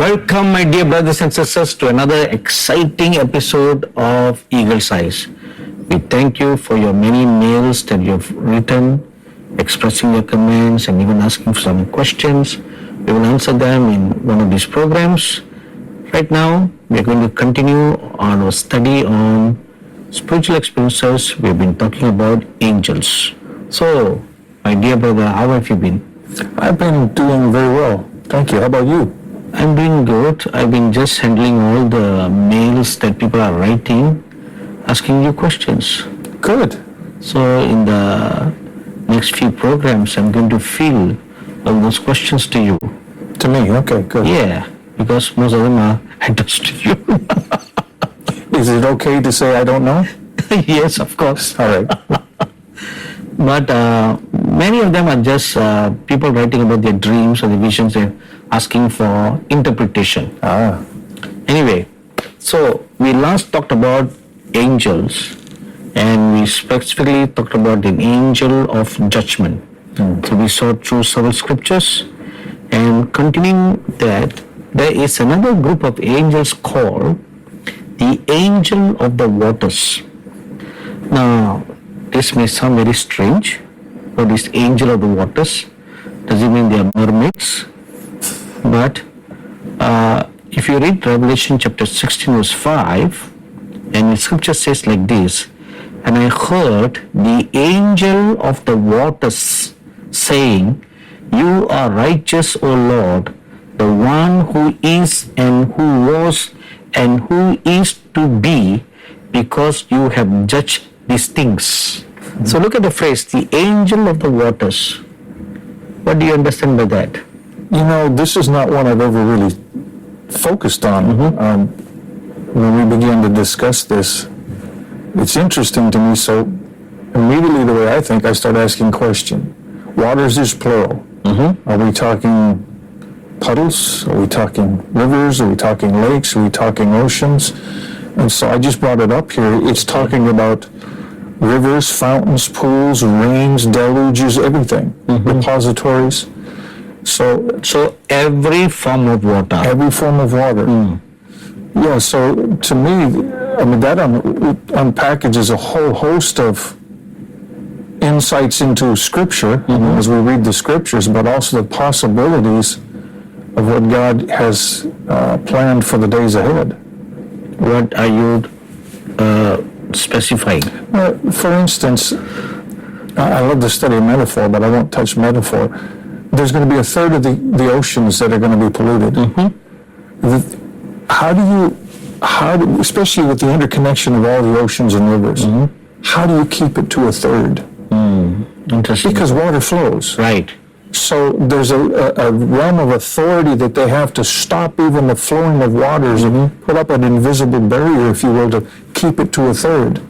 Welcome, my dear brothers and sisters, to another exciting episode of Eagle's Eyes. We thank you for your many mails that you have written, expressing your comments and even asking for some questions. We will answer them in one of these programs. Right now, we are going to continue on our study on spiritual experiences. We have been talking about angels. So, my dear brother, how have you been? I've been doing very well. Thank you. How about you? I'm doing good. I've been just handling all the mails that people are writing, asking you questions. Good. So in the next few programs, I'm going to field all those questions to you. To me? Okay, good. Yeah, because most of them are addressed to you. Is it okay to say I don't know? Yes, of course. All right. But many of them are just people writing about their dreams or their visions. They're asking for interpretation. Anyway, so we last talked about angels, and we specifically talked about the angel of judgment. So we saw through several scriptures, and continuing that, there is another group of angels called the angel of the waters. Now, this may sound very strange. What is angel of the waters? Does it mean they are mermaids? But if you read Revelation chapter 16 verse 5, and the scripture says like this, "And I heard the angel of the waters saying, You are righteous, O Lord, the one who is and who was and who is to be, because you have judged these things." So look at the phrase, the angel of the waters. What do you understand by that? You know, this is not one I've ever really focused on. When we began to discuss this, it's interesting to me. So immediately the way I think, I start asking question. Waters is plural. Are we talking puddles? Are we talking rivers? Are we talking lakes? Are we talking oceans? And so I just brought it up here. It's talking about rivers, fountains, pools, rains, deluges, everything, repositories. So every form of water. Every form of water. Yeah, so to me, I mean, that unpackages a whole host of insights into Scripture as we read the Scriptures, but also the possibilities of what God has planned for the days ahead. What are you specifying? For instance, I love to study metaphor, but I won't touch metaphor. There's going to be a third of the oceans that are going to be polluted. How do you, especially with the interconnection of all the oceans and rivers, how do you keep it to a third? Interesting. Because water flows. Right. So there's a realm of authority that they have to stop even the flowing of waters and put up an invisible barrier, if you will, to keep it to a third.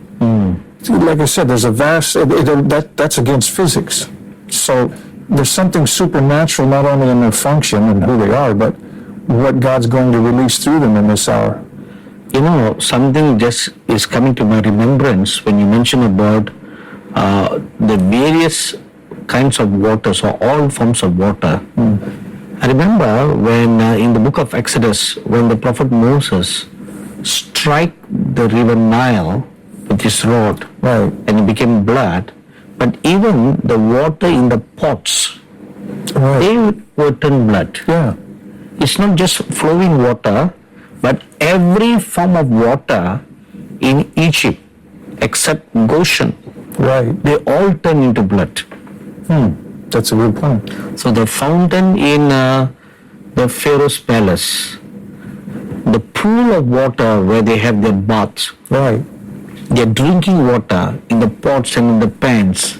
Like I said, there's a vast, that's against physics. So there's something supernatural not only in their function and who they are, but what God's going to release through them in this hour. You know, something just is coming to my remembrance when you mention about the various kinds of waters or all forms of water. I remember when in the book of Exodus, when the prophet Moses struck the river Nile with his rod, and it became blood, but even the water in the pots, they were turned blood. Yeah. It's not just flowing water, but every form of water in Egypt, except Goshen, they all turn into blood. That's a good point. So the fountain in the Pharaoh's palace, the pool of water where they have their baths, their drinking water in the pots and in the pans,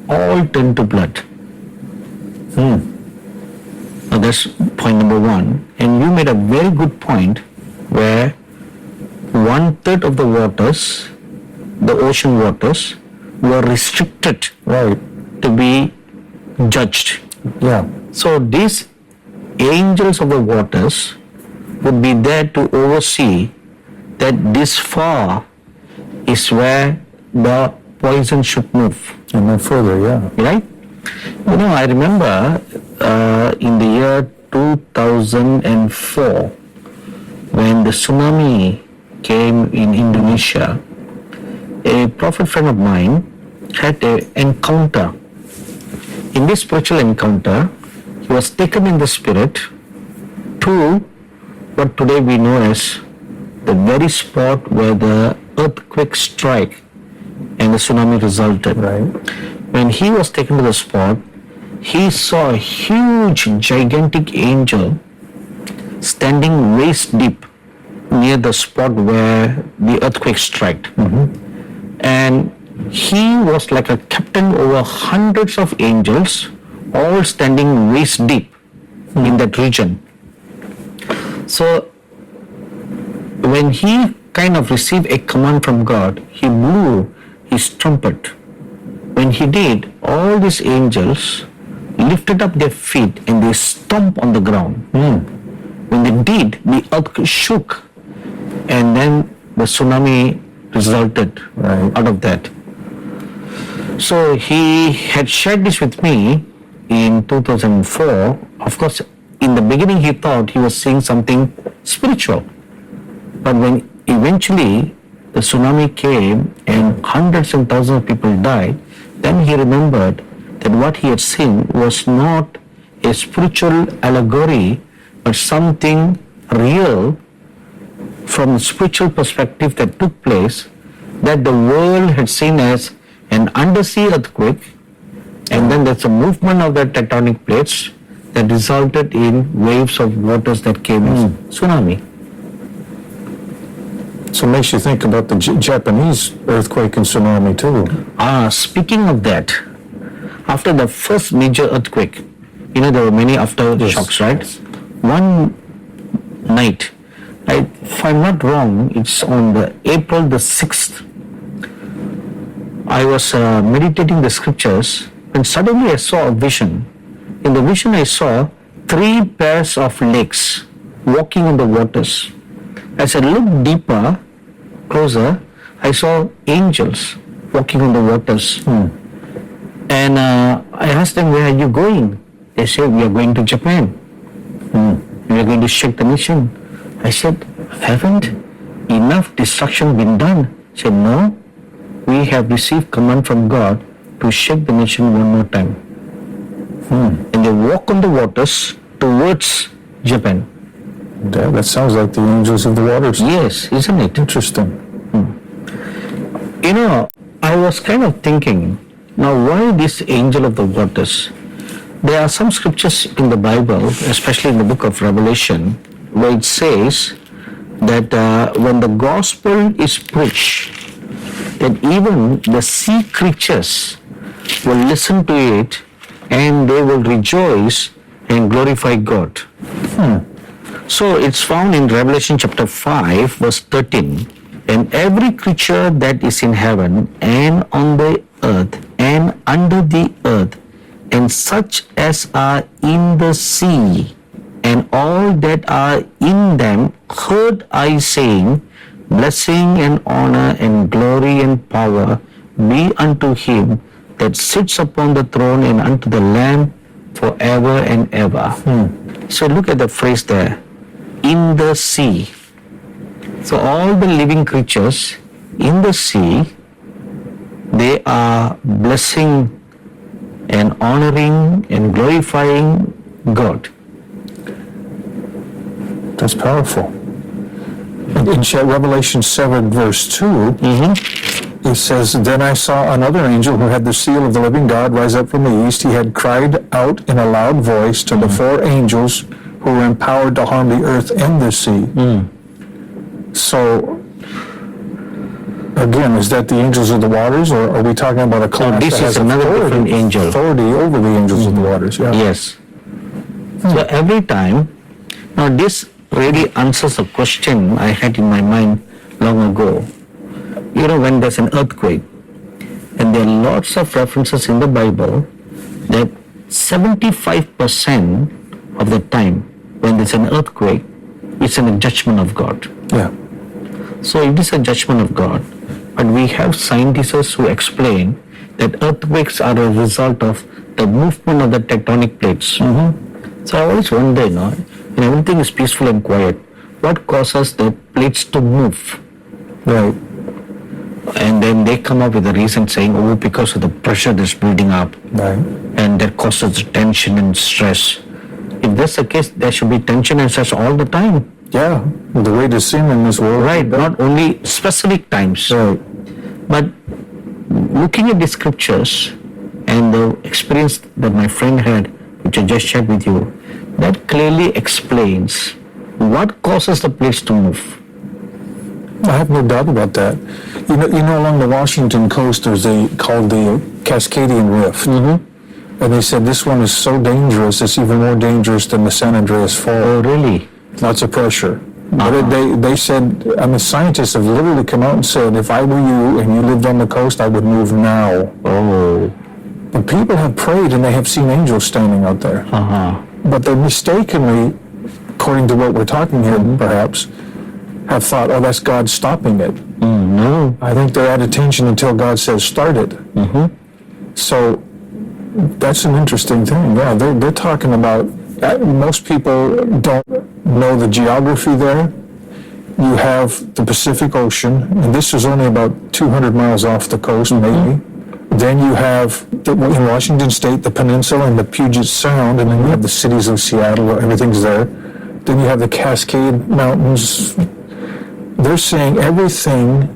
all turn to blood. Now that's point number one. And you made a very good point where 1/3 of the waters, the ocean waters, were restricted to be judged. Yeah. So these angels of the waters would be there to oversee that this far is where the poison should move. And no further, Right? You know, I remember in the year 2004, when the tsunami came in Indonesia, a prophet friend of mine had an encounter. In this spiritual encounter, he was taken in the spirit to what today we know as the very spot where the earthquake struck and the tsunami resulted. Right. When he was taken to the spot, he saw a huge, gigantic angel standing waist deep near the spot where the earthquake struck. And he was like a captain over hundreds of angels, all standing waist deep in that region. So when he kind of received a command from God, he blew his trumpet. When he did, all these angels lifted up their feet and they stomped on the ground. When they did, the earth shook, and then the tsunami resulted out of that. So he had shared this with me in 2004. Of course, in the beginning he thought he was seeing something spiritual. But when eventually the tsunami came and hundreds and thousands of people died, then he remembered that what he had seen was not a spiritual allegory, but something real from the spiritual perspective that took place, that the world had seen as an undersea earthquake, and then there's a movement of the tectonic plates that resulted in waves of waters that came as tsunami. So it makes you think about the Japanese earthquake and tsunami too. Speaking of that, after the first major earthquake, there were many aftershocks, right? One night, if I'm not wrong, it's on the April the 6th, I was meditating the scriptures, and suddenly I saw a vision. In the vision I saw 3 pairs of legs walking on the waters. As I looked deeper, closer, I saw angels walking on the waters. And I asked them, where are you going? They said, we are going to Japan. We are going to shake the nation. I said, haven't enough destruction been done? He said, no, we have received command from God to shake the nation one more time. And they walk on the waters towards Japan. That sounds like the angels of the waters. Yes, isn't it? Interesting. I was kind of thinking, now why this angel of the waters? There are some scriptures in the Bible, especially in the book of Revelation, where it says that when the gospel is preached, that even the sea creatures will listen to it and they will rejoice and glorify God. So it's found in Revelation chapter 5 verse 13. And every creature that is in heaven and on the earth and under the earth and such as are in the sea and all that are in them heard I saying, blessing and honor and glory and power be unto him that sits upon the throne and unto the Lamb forever and ever. So look at the phrase there, in the sea. So all the living creatures in the sea, they are blessing and honoring and glorifying God. That's powerful. In Revelation 7 verse 2, it says, then I saw another angel who had the seal of the living God rise up from the east. He had cried out in a loud voice to the 4 angels who were empowered to harm the earth and the sea. So, again, is that the angels of the waters, or are we talking about a class this that is has another different angel. authority over the angels of the waters? Yeah. Yes. So every time, now this really answers a question I had in my mind long ago. When there's an earthquake, and there are lots of references in the Bible that 75% of the time when there's an earthquake, it's a judgment of God. Yeah. So it is a judgment of God. But we have scientists who explain that earthquakes are a result of the movement of the tectonic plates. So I always wonder, when everything is peaceful and quiet, what causes the plates to move? Right. And then they come up with a reason saying, oh, because of the pressure that's building up. Right. And that causes tension and stress. If that's the case, there should be tension and stress all the time. Yeah. The way to sin in this world. Right, not only specific times. Right. But looking at the scriptures and the experience that my friend had, which I just shared with you, that clearly explains what causes the plates to move. I have no doubt about that. You know, along the Washington coast, there's called the Cascadian Rift. Mm-hmm. And they said this one is so dangerous, it's even more dangerous than the San Andreas Fault. Oh, really? Lots of pressure. But they said, I mean, scientists have literally come out and said, if I were you and you lived on the coast, I would move now. Oh. But people have prayed and they have seen angels standing out there. Uh-huh. But they mistakenly, according to what we're talking here, perhaps, have thought, oh, that's God stopping it. No. I think they're at attention until God says start it. Mm-hmm. So that's an interesting thing. Yeah, they're talking about, most people don't know the geography there. You have the Pacific Ocean, and this is only about 200 miles off the coast, maybe. Then you have, in Washington State, the peninsula and the Puget Sound, and then you have the cities of Seattle, where everything's there. Then you have the Cascade Mountains. They're saying everything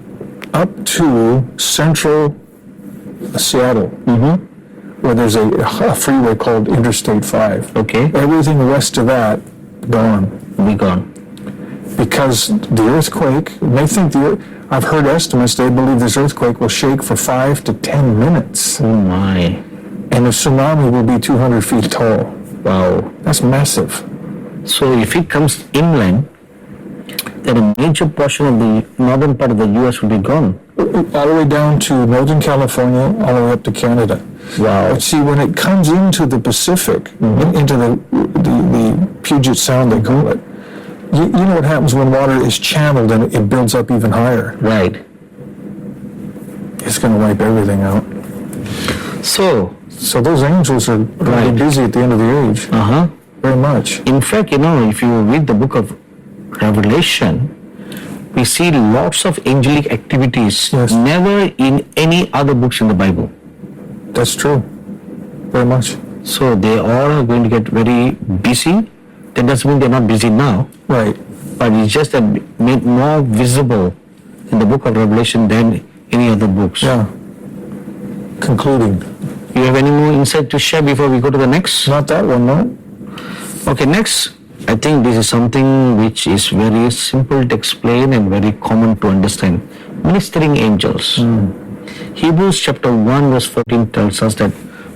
up to central Seattle, where there's a freeway called Interstate 5. Okay. Everything west of that, gone. Be gone. Because the earthquake, they think I've heard estimates, they believe this earthquake will shake for 5 to 10 minutes. Oh my. And the tsunami will be 200 feet tall. Wow. That's massive. So if it comes inland, then a major portion of the northern part of the U.S. will be gone. All the way down to Northern California, all the way up to Canada. Wow. But see, when it comes into the Pacific, into the Puget Sound, they call it, you know what happens when water is channeled and it builds up even higher? Right. It's going to wipe everything out. So those angels are really busy at the end of the age. Uh-huh. Very much. In fact, if you read the book of Revelation, we see lots of angelic activities, Yes. never in any other books in the Bible. That's true. Very much. So they all are going to get very busy. That doesn't mean they're not busy now, Right. but it's just that made more visible in the book of Revelation than any other books. Yeah. Concluding. You have any more insight to share before we go to the next? Not that one, no? Okay, next. I think this is something which is very simple to explain and very common to understand. Ministering angels. Hebrews chapter 1 verse 14 tells us that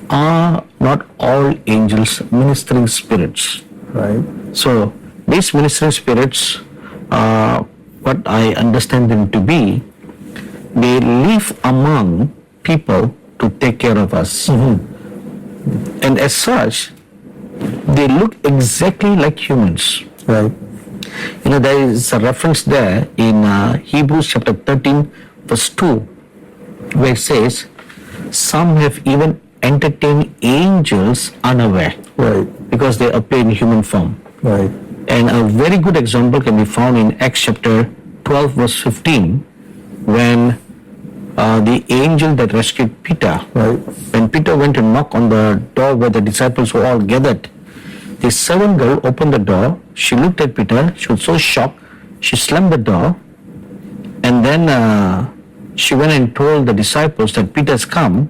are not all angels ministering spirits. Right. So these ministering spirits, what I understand them to be, they live among people to take care of us. And as such, they look exactly like humans. Right. There is a reference there in Hebrews chapter 13 verse 2 where it says, some have even entertained angels unaware. Right. Because they appear in human form. Right. And a very good example can be found in Acts chapter 12 verse 15 when the angel that rescued Peter, Right. when Peter went to knock on the door where the disciples were all gathered, the servant girl opened the door, she looked at Peter, she was so shocked, she slammed the door, and then she went and told the disciples that Peter's come,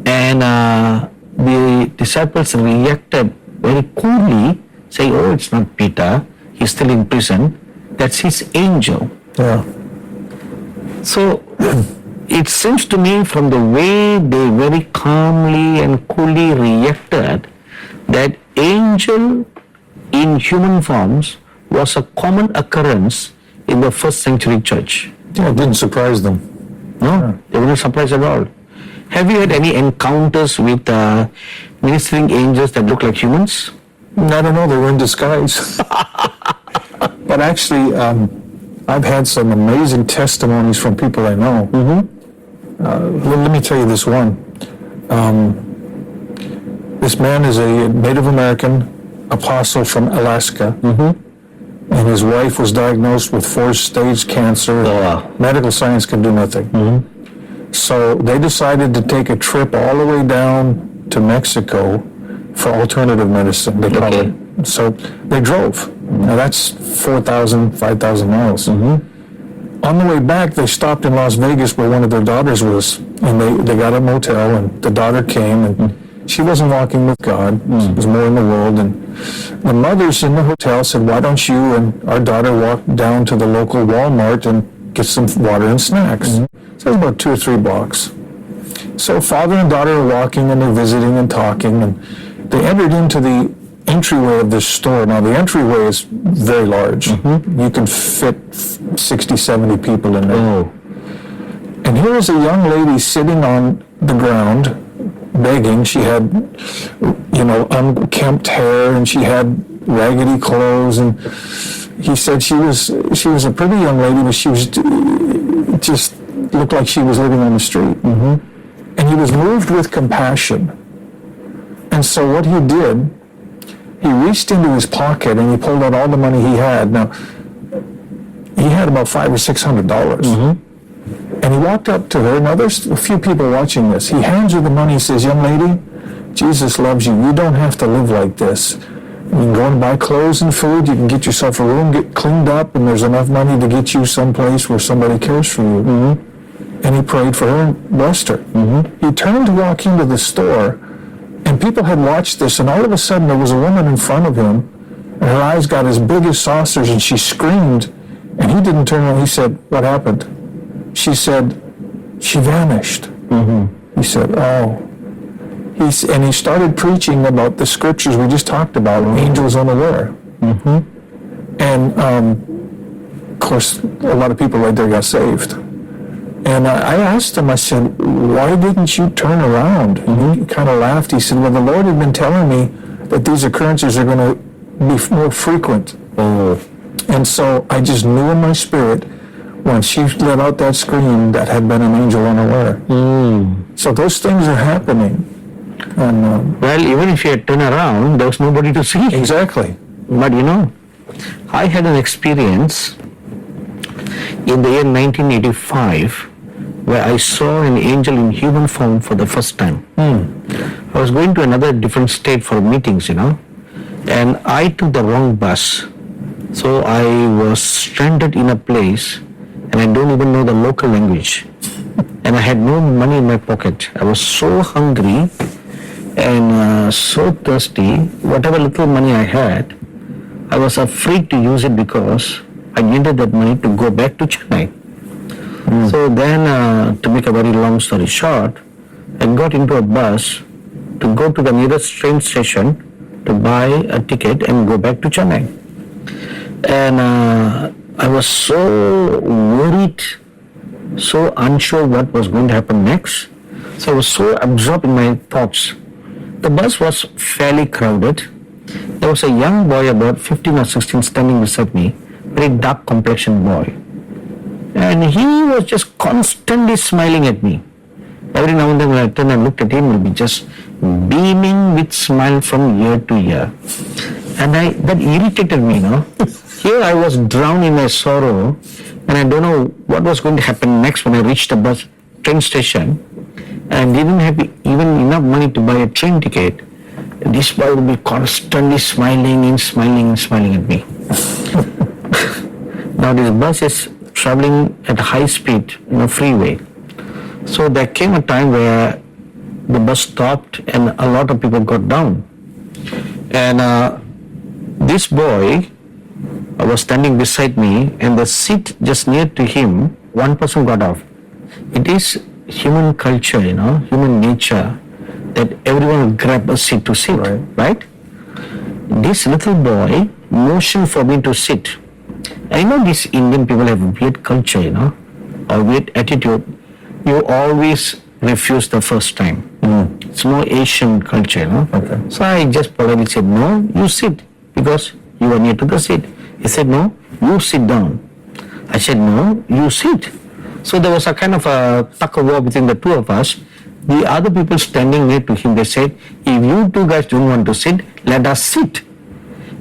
and the disciples reacted very coolly, saying, oh, it's not Peter, he's still in prison, that's his angel. Yeah. So it seems to me from the way they very calmly and coolly reacted that angel in human forms was a common occurrence in the first century church. Yeah, it didn't surprise them. No, they were not surprised at all. Have you had any encounters with ministering angels that look like humans? I don't know, they were in disguise. But actually, I've had some amazing testimonies from people I know. Let me tell you this one. This man is a Native American apostle from Alaska. and his wife was diagnosed with 4-stage cancer. Oh, wow. Medical science could do nothing. So they decided to take a trip all the way down to Mexico for alternative medicine, they call it. So they drove. Now that's 4,000, 5,000 miles. On the way back, they stopped in Las Vegas where one of their daughters was, and they got a motel, and the daughter came, and she wasn't walking with God. She was more in the world. And the mothers in the hotel said, why don't you and our daughter walk down to the local Walmart and get some water and snacks? So it was about 2 or 3 blocks. So father and daughter are walking, and they're visiting and talking, and they entered into the entryway of this store. Now, the entryway is very large. You can fit 60, 70 people in there. And here was a young lady sitting on the ground, begging. She had, unkempt hair, and she had raggedy clothes. And he said she was a pretty young lady, but she was just looked like she was living on the street. And he was moved with compassion. And so what he did, he reached into his pocket and he pulled out all the money he had. Now, he had about $500 or $600. And he walked up to her. Now, there's a few people watching this. He hands her the money. He says, young lady, Jesus loves you. You don't have to live like this. You can go and buy clothes and food. You can get yourself a room, get cleaned up, and there's enough money to get you someplace where somebody cares for you. And he prayed for her and blessed her. He turned to walk into the store, and people had watched this, and all of a sudden there was a woman in front of him, and her eyes got as big as saucers, and she screamed, and he didn't turn around. He said, what happened? She said, she vanished. He said, oh. And he started preaching about the scriptures we just talked about, angels unaware. And, of course, a lot of people right there got saved. And I asked him, I said, why didn't you turn around? And he kind of laughed. He said, well, the Lord had been telling me that these occurrences are going to be more frequent. And so I just knew in my spirit when she let out that scream that had been an angel unaware. So those things are happening. And, well, even if you had turned around, there was nobody to see. Exactly. But I had an experience in the year 1985 where I saw an angel in human form for the first time. I was going to another different state for meetings, and I took the wrong bus. So I was stranded in a place, and I don't even know the local language. And I had no money in my pocket. I was so hungry and so thirsty. Whatever little money I had, I was afraid to use it because I needed that money to go back to Chennai. So then, to make a very long story short, I got into a bus to go to the nearest train station to buy a ticket and go back to Chennai. And I was so worried, so unsure what was going to happen next. So I was so absorbed in my thoughts. The bus was fairly crowded. There was a young boy about 15 or 16 standing beside me, very dark complexioned boy. And he was just constantly smiling at me. Every now and then when I turned and looked at him, he would be just beaming with smile from ear to ear. And that irritated me, Here I was drowned in my sorrow, and I don't know what was going to happen next when I reached the train station, and didn't have even enough money to buy a train ticket. This boy would be constantly smiling at me. Now this bus is traveling at high speed in a freeway. So there came a time where the bus stopped and a lot of people got down. And this boy was standing beside me, and the seat just near to him, one person got off. It is human culture, human nature, that everyone will grab a seat to sit, right? This little boy motioned for me to sit. I know these Indian people have a weird culture, a weird attitude. You always refuse the first time. It's more Asian culture, Okay. So I just politely said, no, you sit, because you are near to the seat. He said, no, you sit down. I said, no, you sit. So there was a kind of a tug-of-war between the two of us. The other people standing near to him, they said, if you two guys don't want to sit, let us sit.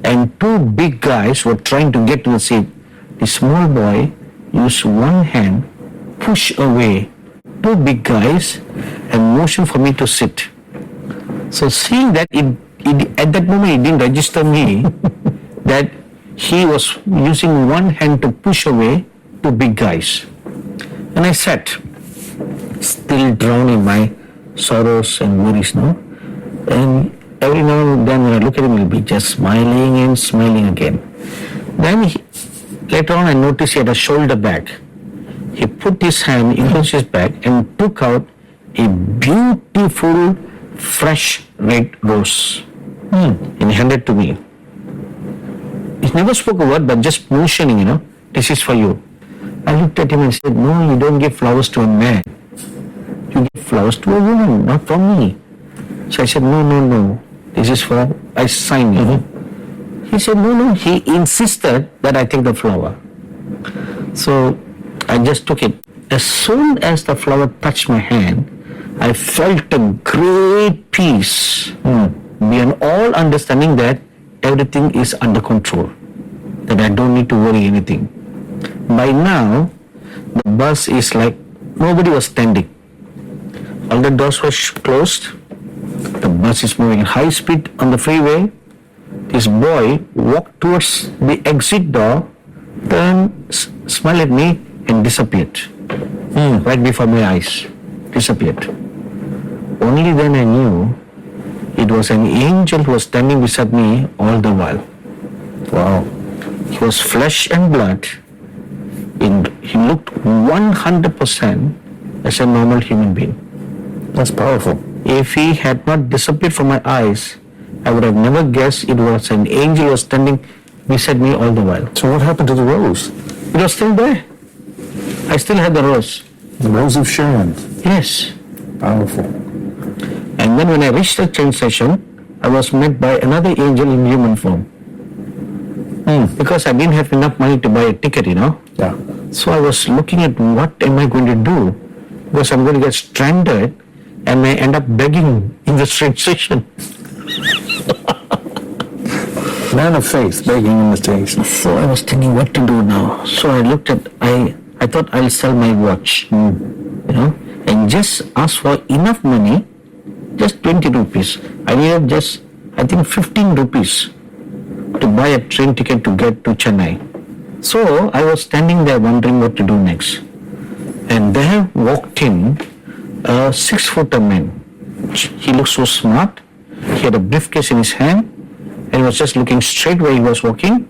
and two big guys were trying to get to the seat. The small boy used one hand, push away two big guys, and motion for me to sit. So seeing that, at that moment it didn't register me that he was using one hand to push away two big guys. And I sat, still drowned in my sorrows and worries, no? And every now and then when I look at him, he'll be just smiling and smiling again. Then later on I noticed he had a shoulder bag. He put his hand into his bag and took out a beautiful fresh red rose and he handed it to me. He never spoke a word but just motioning, this is for you. I looked at him and said, no, you don't give flowers to a man. You give flowers to a woman, not for me. So I said, no, this is for, I signed it. He said, no, he insisted that I take the flower. So I just took it. As soon as the flower touched my hand, I felt a great peace beyond all understanding that everything is under control, that I don't need to worry anything. By now, the bus is like, nobody was standing. All the doors were closed. The bus is moving at high speed on the freeway. This boy walked towards the exit door, turned, smiled at me, and disappeared. Right before my eyes. Disappeared. Only then I knew it was an angel who was standing beside me all the while. Wow. He was flesh and blood. He looked 100% as a normal human being. That's powerful. If he had not disappeared from my eyes, I would have never guessed it was an angel who was standing beside me all the while. So what happened to the rose? It was still there. I still had the rose. The rose of Sharon. Yes. Powerful. And then when I reached the train station, I was met by another angel in human form. Because I didn't have enough money to buy a ticket, Yeah. So I was looking at what am I going to do? Because I'm going to get stranded and may end up begging in the train station. Man of faith, begging in the station. So I was thinking what to do now. So I looked at, I thought I'll sell my watch, and just ask for enough money, just 20 rupees. I needed just, I think 15 rupees to buy a train ticket to get to Chennai. So I was standing there wondering what to do next. And there walked in a 6-footer man. He looked so smart. He had a briefcase in his hand and he was just looking straight where he was walking.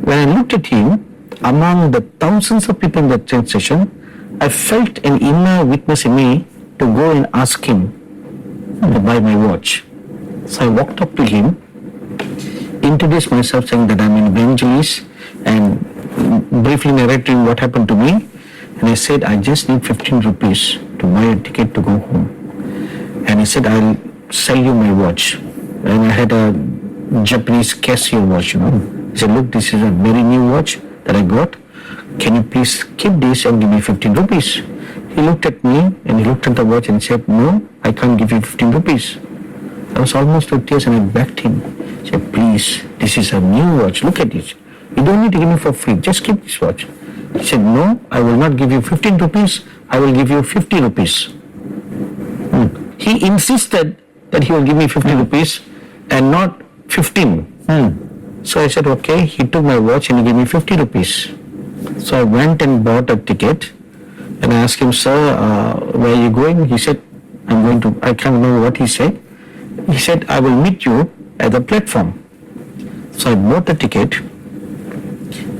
When I looked at him, among the thousands of people in the train station, I felt an inner witness in me to go and ask him to buy my watch. So I walked up to him, introduced myself saying that I'm an evangelist and briefly narrated him what happened to me. And I said, I just need 15 rupees to buy a ticket to go home. And he said, I'll sell you my watch. And I had a Japanese Casio watch, He said, look, this is a very new watch that I got. Can you please keep this and give me 15 rupees? He looked at me and he looked at the watch and said, no, I can't give you 15 rupees. I was almost with tears and I begged him. He said, please, this is a new watch. Look at it. You don't need to give me for free. Just keep this watch. He said, no, I will not give you 15 rupees. I will give you 50 rupees. He insisted that he will give me 50 rupees and not 15. So I said, okay. He took my watch and he gave me 50 rupees. So I went and bought a ticket and I asked him, sir, where are you going? He said, I can't remember what he said. He said, I will meet you at the platform. So I bought the ticket.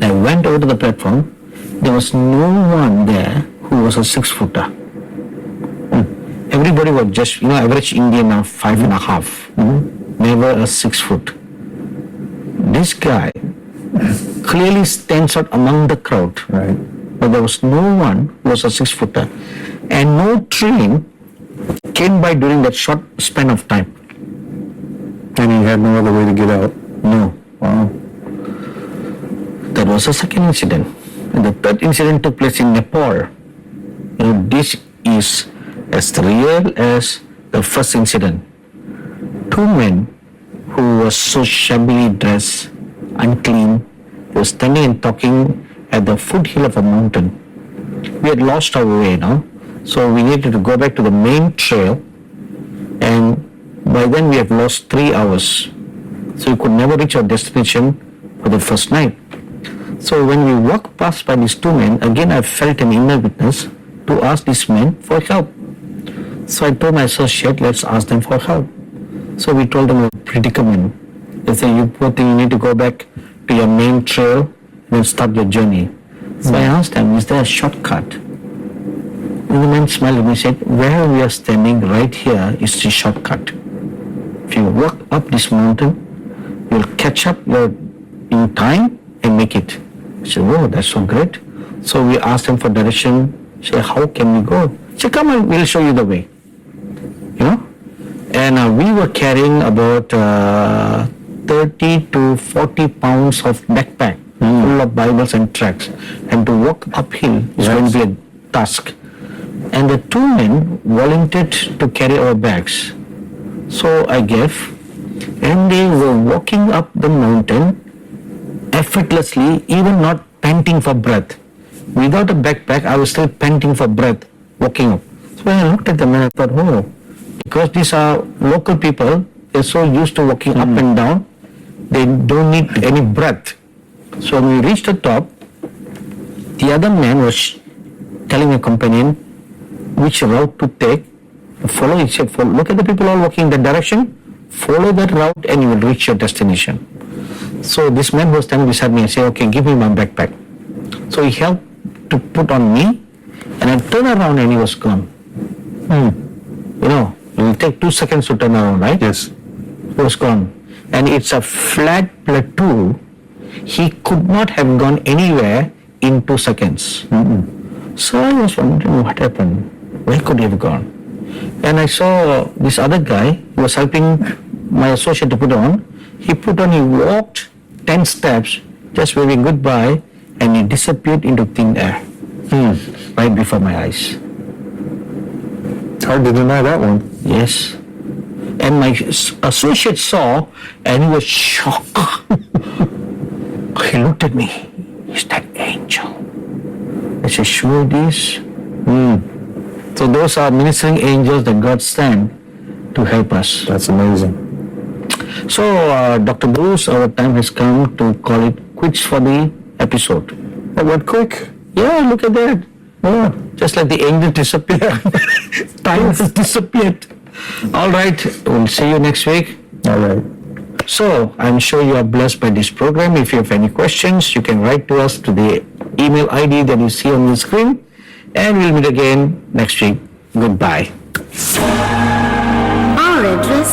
I went over to the platform. There was no one there who was a 6-footer. Everybody was just, average Indian of 5.5. Never a 6 foot. This guy clearly stands out among the crowd. Right. But there was no one who was a 6-footer. And no train came by during that short span of time. And he had no other way to get out. No. Wow. That was the second incident. And the third incident took place in Nepal. This is as real as the first incident. Two men who was so shabbily dressed, unclean. He was standing and talking at the foothill of a mountain. We had lost our way now, so we needed to go back to the main trail, and by then we have lost 3 hours. So we could never reach our destination for the first night. So when we walked past by these two men, again I felt an inner witness to ask these men for help. So I told my associate, let's ask them for help. So we told them a predicament. They said, you poor thing, you need to go back to your main trail and then start your journey. So I asked them, is there a shortcut? And the man smiled at me and said, where we are standing right here is the shortcut. If you walk up this mountain, you'll catch up in time and make it. I said, oh, that's so great. So we asked them for direction. Say, how can we go? He said, come on, we'll show you the way. You know? And we were carrying about 30 to 40 pounds of backpack full of Bibles and tracts. And to walk uphill is going to be a task. And the two men volunteered to carry our bags. So I gave, and they were walking up the mountain effortlessly, even not panting for breath. Without a backpack, I was still panting for breath, walking up. So when I looked at them and I thought, oh, because these are local people, they're so used to walking up and down, they don't need any breath. So when we reached the top, the other man was telling a companion which route to take. Follow it. Look at the people all walking in that direction. Follow that route and you will reach your destination. So this man was standing beside me and said, okay, give me my backpack. So he helped to put on me, and I turned around and he was gone. You know, it will take 2 seconds to turn around, right? Yes. He was gone. And it's a flat plateau. He could not have gone anywhere in 2 seconds. So I was wondering what happened. Where could he have gone? And I saw this other guy who was helping my associate to put on. He walked 10 steps, just waving goodbye, and he disappeared into thin air, right before my eyes. It's hard to deny that one. Yes. And my associate saw, and he was shocked. He looked at me. Is that Angel? I said, sure it is. So those are ministering angels that God sent to help us. That's amazing. So, Dr. Bruce, our time has come to call it quits for the episode. That went quick. Yeah, look at that. Oh, just like the angel disappeared. Time has disappeared. All right, we'll see you next week. All right. So, I'm sure you are blessed by this program. If you have any questions, you can write to us to the email ID that you see on the screen. And we'll meet again next week. Goodbye. Our address: